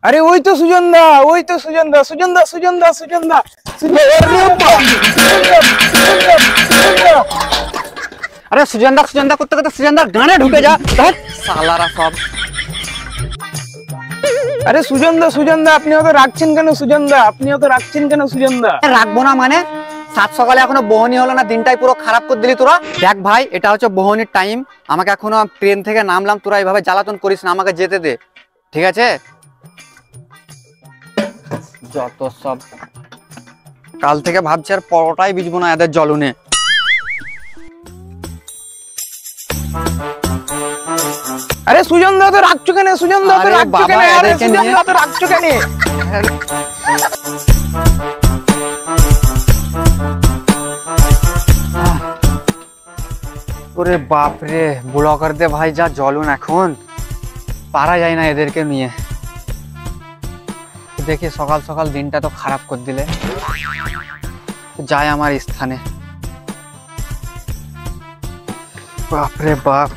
আরে ওই তো সুজন দা, ওই তো সুজন দা, সুজন দা, সুজন দা, সুজন দা, আরে সুজন দা করতে করতে সুজন দা গানে ঢুকে যা সালারা সব। আরে সুজন দা আপনি অত রাখছেন কেন? সুজন দা আপনি অত রাখছেন কেন? সুজন দা রাখবো না মানে? সাত সকালে এখনো বহনি হলো না, দিনটাই পুরো খারাপ করে দিলি তোরা। দেখ ভাই, এটা হচ্ছে বহনির টাইম, আমাকে এখনো ট্রেন থেকে নামলাম, তোরা এইভাবে জ্বালাতন করিস না, আমাকে যেতে দে, ঠিক আছে? যত সব, কাল থেকে ভাবছি আর পরোটাই বিজবো না এদের জ্বলনে। আরে সুজন দা তো রাখছো কেন? সুজন দা তো রাখছো কেন? আরে সুজন দা তো রাখছো কেন? ওরে বাপ রে, ব্লগার দে ভাই যা জ্বলুন, এখন পারা যায় না এদেরকে নিয়ে। দেখি সকাল সকাল দিনটা তো খারাপ করে দিলে, যাই আমার স্থানে। বাপ রে বাপ,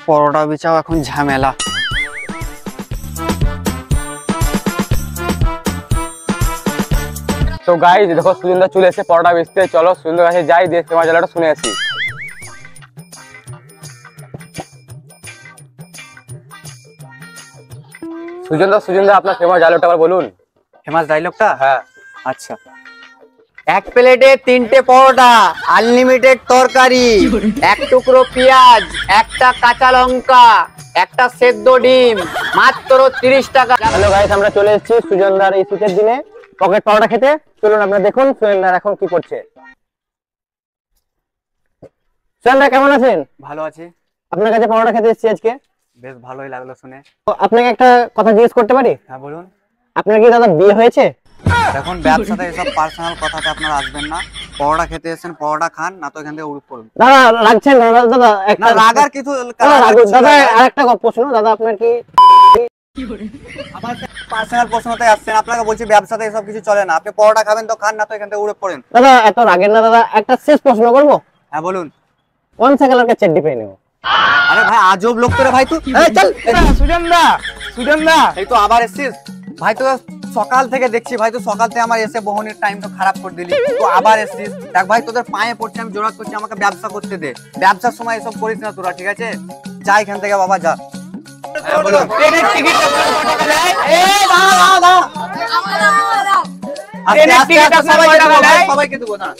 পরোটা বিচাও এখন ঝামেলা। তো গাইস দেখো সুজন দা চলে এসে পরোটা বেচতে, চলো সুজন দার কাছে যাই, দিয়ে তোমার জ্বালাটা শুনে আসি। সুজন দা আপনার ফেমাস ডায়লগটা আবার বলুন। ফেমাস ডায়লগটা? হ্যাঁ আচ্ছা, এক প্লেটে 3টে পরোটা, আনলিমিটেড তরকারি, এক টুকরো পেঁয়াজ, একটা কাঁচা লঙ্কা, একটা সেদ্ধ ডিম, মাত্র 30 টাকা। হ্যালো গাইস, আমরা চলে এসেছি সুজন দার এই শীতের দিনে পকেট পরোটা খেতে। চলুন আপনারা দেখুন সুজন দা এখন কি করছে। সুজন দা কেমন আছেন? ভালো আছি। আপনার কাছে পরোটা খেতে এসেছি আজকে। বেশ ভালোই লাগলো শুনে। তো আপনাকে একটা কথা জিজ্ঞেস করতে পারি? হ্যাঁ বলুন। আপনার কি দাদা বিয়ে হয়েছে? এখন ব্যবসাতে এসব পার্সোনাল কথাতে আপনারা আসবেন না। পরোটা খেতে এসেছেন, পরোটা খান, না তো এখান থেকে উড়ে পড়ুন। দাদা রাখছেন না দাদা? একটা রাগার কিছু দাদা আরেকটা প্রশ্ন, দাদা আপনার কি আমার পার্সোনাল প্রশ্নতে আসছেন? আপনাকে বলছি ব্যবসাতে এসব কিছু চলে না, আপনি পরোটা খাবেন তো খান, না তো এখান থেকে উড়ে পড়েন। দাদা এত রাগেন না দাদা, একটা শেষ প্রশ্ন করবো। হ্যাঁ বলুন। কোন সাইকেলকে চেড্ডি পেয়ে নেবো? আরে ভাই আজব লোক তোরে ভাই, তুই চল। সুজন দা এই তো আবার এসেছিস ভাই, তো সকাল থেকে দেখছি ভাই, তো সকাল থেকে আমার এসে বহনের টাইম তো খারাপ করে দিলি, তো আবার এসেছিস। দেখ ভাই, তোদের পায়ে পড়ছে, আমি জোরাত করছি, আমাকে ব্যবসা করতে দে, ব্যবসার সময় এসব করিস না তোরা, ঠিক আছে? যা এখান থেকে বাবা যা। ট্রেনের টিকিট সবাইকে দেবো না।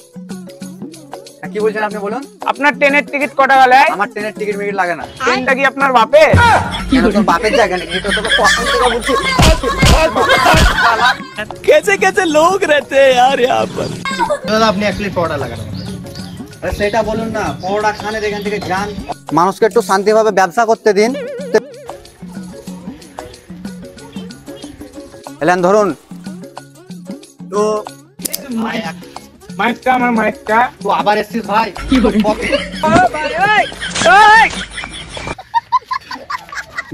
কি বলছেন আপনি বলুন? আপনার ট্রেনের টিকিট কটা গেলে? আমার ট্রেনের টিকিট মিকিট লাগে না। ট্রেনটা কি আপনার বাপের? তোর বাপের জায়গা নাকি? এটা তোকে কখন থেকে বলছি। कैसे कैसे लोग रहते हैं यार यहाँ पर। দাদা আপনি এক প্লেট পরোটা লাগান। সেটা বলুন না, পরোটা খানের এখান থেকে যান, মানুষকে একটু শান্তিভাবে ব্যবসা করতে দিন। এলেন ধরুন তো মাইকটা আমার মাইকটা। তো আবার এসছিস ভাই।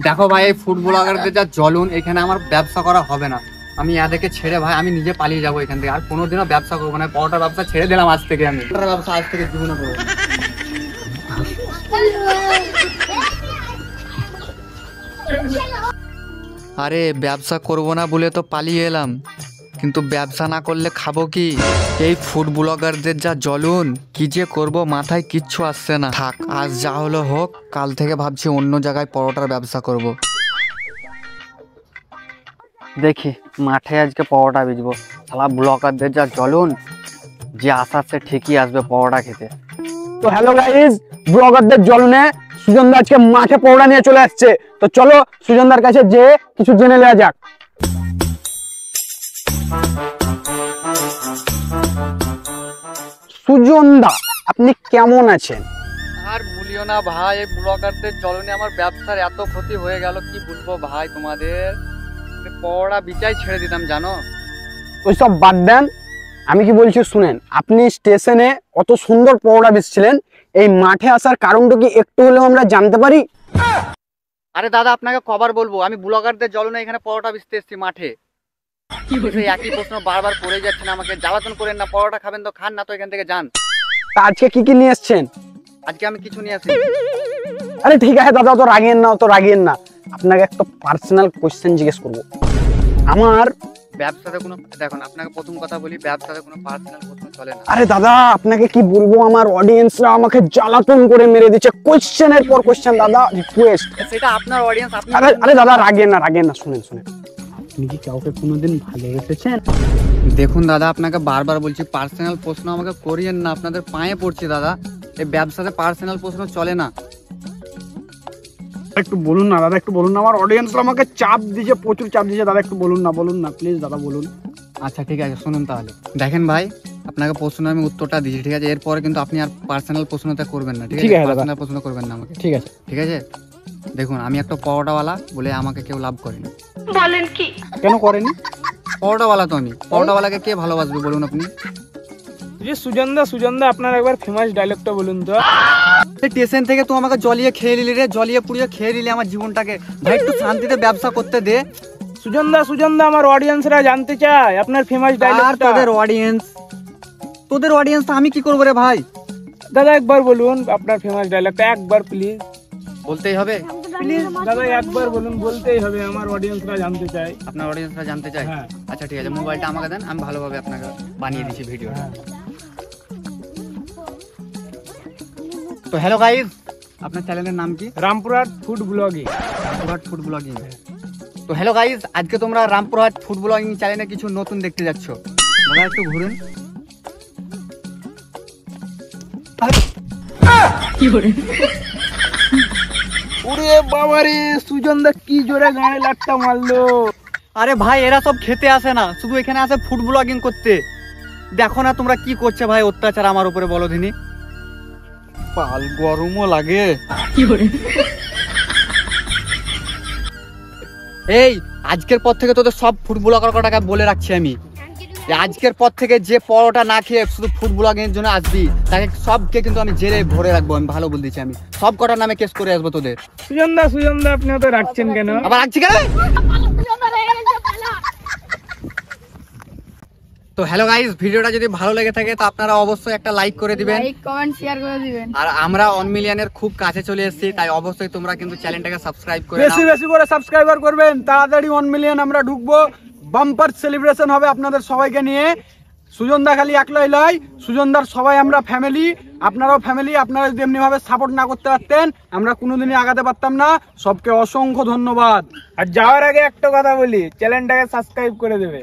দেখো ভাই, এই ফুড ব্লগারদের যা জ্বলুন, এখানে আমার ব্যবসা করা হবে না। আমি এদেরকে ছেড়ে ভাই আমি নিজে পালিয়ে যাবো এখান থেকে, আর কোনোদিনও ব্যবসা করবো না। পরোটার ব্যবসা ছেড়ে দিলাম আজ থেকে, আমি পরোটার ব্যবসা আজ থেকে জীবনে করবো। আরে ব্যবসা করব না বলে তো পালিয়ে এলাম, কিন্তু ব্যবসা না করলে খাবো কি? এই ফুড ব্লগারদের যা জ্বলুন, কি যে করব মাথায় কিচ্ছু আসছে না। থাক, আজ যা হলো হোক, কাল থেকে ভাবছি অন্য জায়গায় পরোটার ব্যবসা করব। দেখি মাঠে আজকে পরোটা বেচবো। শালা ব্লগারদের যা জ্বলুন, যে আসাচ্ছে ঠিকই আসবে পরোটা খেতে। তো হ্যালো গাইস, ব্লগারদের জ্বলনে সুজন দা আজকে মাঠে পরোটা নিয়ে চলে আসছে। তো চলো সুজন দার কাছে যে কিছু জেনে নেওয়া যাক। সুজন দা আপনি কেমন আছেন? আর বলিও না ভাই, এই ব্লগারদের জ্বলনে আমার ব্যবসার এত ক্ষতি হয়ে গেল, কি বলবো ভাই তোমাদের। পরোটা বিচাই ছেড়ে দিতাম জানো। ওইসব বাদ দেন, আমি কি বলছি শুনেন। আপনি স্টেশনে অত সুন্দর পরোটা বেচছিলেন, এই মাঠে আসার কারণটা কি একটু হলেও আমরা জানতে পারি? আরে দাদা আপনাকে কবার বলবো, আমি ব্লগারদের জ্বলনে এখানে পরোটা বেচতে এসেছি মাঠে। সেই একই প্রশ্ন বারবার করে যাচ্ছেন, আমাকে জ্বালাতন করেন না। পরোটা খাবেন তো খান, না তো এখান থেকে যান। তা আজকে কি কি নিয়ে এসছেন? আজকে আমি কিছু নিয়ে আসি। আরে ঠিক আছে দাদা, অত রাগিয়েন না, অত রাগিয়েন না। আপনাকে একটা পার্সোনাল কোয়েশ্চেন জিজ্ঞেস করবো। আমার ব্যবসাতে কোনো, দেখুন আপনাকে প্রথম কথা বলি, ব্যবসাতে কোনো পার্সোনাল প্রশ্ন চলে না। আরে দাদা আপনাকে কি বলবো, আমার অডিয়েন্সরা আমাকে জ্বালাতন করে মেরে দিচ্ছে কোশ্চেনের পর কোশ্চেন। দাদা রিকোয়েস্ট। সেটা আপনার অডিয়েন্স, আপনি আরে দাদা রাগেন না, শুনেন। আপনি কি কাউকে কোনোদিন ভালোবেসেছেন? দেখুন দাদা, আপনাকে বারবার বলছি পার্সোনাল প্রশ্ন আমাকে করিয়েন না, আপনাদের পায়ে পড়ছি দাদা। এই ব্যবসাতে পার্সোনাল প্রশ্ন চলে না। একটু বলুন না দাদা, একটু বলুন না, আমার অডিয়েন্সরা আমাকে চাপ দিচ্ছে, প্রচুর চাপ দিচ্ছে। দাদা একটু বলুন না প্লিজ দাদা বলুন। আচ্ছা ঠিক আছে, শুনুন তাহলে। দেখেন ভাই, আপনাকে প্রশ্ন আমি উত্তরটা দিয়েছি, ঠিক আছে? এরপরে কিন্তু আপনি আর পার্সোনাল প্রশ্নটা করবেন না, ঠিক ঠিক আছে? আছে দাদা। পার্সোনাল প্রশ্ন করবেন না আমাকে, ঠিক আছে। ঠিক আছে? দেখুন, আমি একটা পরোটাওয়ালা বলে আমাকে কেউ লাভ করেনি। কেন করেনি? পরোটাওয়ালা তো আমি, পরোটাওয়ালাকে কে ভালোবাসবে বলুন আপনি? যে সুজনদা আপনার একবার ফেমাস ডায়লগটা বলুন তো। স্টেশন থেকে তুই আমাকে জলিয়ে খেয়ে নিলি রে, জলিয়ে পুড়িয়ে খেয়ে নিলি আমার জীবনটাকে। ভাই একটু শান্তিতে ব্যবসা করতে দে। সুজনদা আমার অডিয়েন্সরা জানতে চায় আপনার ফেমাস আর ডায়লগটা। তোদের অডিয়েন্স আমি কি করবো রে ভাই? দাদা একবার বলুন আপনার ফেমাস ডায়লগটা, একবার প্লিজ। বলতেই হবে? প্লিজ দাদা একবার বলুন, বলতেই হবে, আমার অডিয়েন্সরা জানতে চায়। আপনার অডিয়েন্সরা জানতে চায়? হ্যাঁ। আচ্ছা ঠিক আছে, মোবাইলটা আমাকে দেন, আমি ভালোভাবে আপনাকে বানিয়ে দিচ্ছি ভিডিওটা। তো হ্যালো গাইস, আপনার চ্যানেলের নাম কি? Rampurhat food blogging. Rampurhat food blogging. তো হ্যালো গাইস, আজকে তোমরা রামপুরহাট ফুড ব্লগিং চ্যানেলে কিছু নতুন দেখতে যাচ্ছ। তোমরা একটু ঘুরুন। ওরে বাবারে, সুজনদা কি জোরে গায়ে লাটটা মারলো। আরে ভাই, এরা সব খেতে আসে না, শুধু এখানে আসে ফুড ব্লগিং করতে। দেখো না তোমরা কি করছে ভাই, অত্যাচার আমার উপরে, বলো দিনি। পাল গরমও লাগে। এই আজকের পর থেকে তোদের সব ফুড ব্লগার কটাকে বলে রাখছি আমি, আজকের পর থেকে যে পরোটা না খেয়ে শুধু ফুড ব্লগিং এর জন্য আসবি, তাকে সবকে কিন্তু আমি জেলে ভরে রাখবো। আমি ভালো বলে দিচ্ছি, আমি সব কটার নামে কেস করে আসবো তোদের। সুজনদা আপনি তো রাখছেন কেন? আবার রাখছি কেন? তো হ্যালো গাইস, ভিডিওটা যদি ভালো লেগে থাকে তো আপনারা অবশ্যই একটা লাইক করে দিবেন, লাইক কমেন্ট শেয়ার করে দিবেন। আর আমরা 1 মিলিয়নের খুব কাছে চলে এসেছি, তাই অবশ্যই তোমরা কিন্তু চ্যানেলটাকে সাবস্ক্রাইব করে বেশি নাও। বেশি করে সাবস্ক্রাইবার করবেন, তাড়াতাড়ি 1 মিলিয়ন আমরা ঢুকবো। বাম্পার সেলিব্রেশন হবে আপনাদের সবাইকে নিয়ে। সুজনদা খালি একলাই লয়, সুজনদার সবাই আমরা ফ্যামিলি, আপনারাও ফ্যামিলি। আপনারা যদি এমনি ভাবে সাপোর্ট না করতে পারতেন আমরা কোনোদিনই আগাতে পারতাম না। সবকে অসংখ্য ধন্যবাদ। আর যাওয়ার আগে একটা কথা বলি, চ্যানেলটাকে সাবস্ক্রাইব করে দেবে।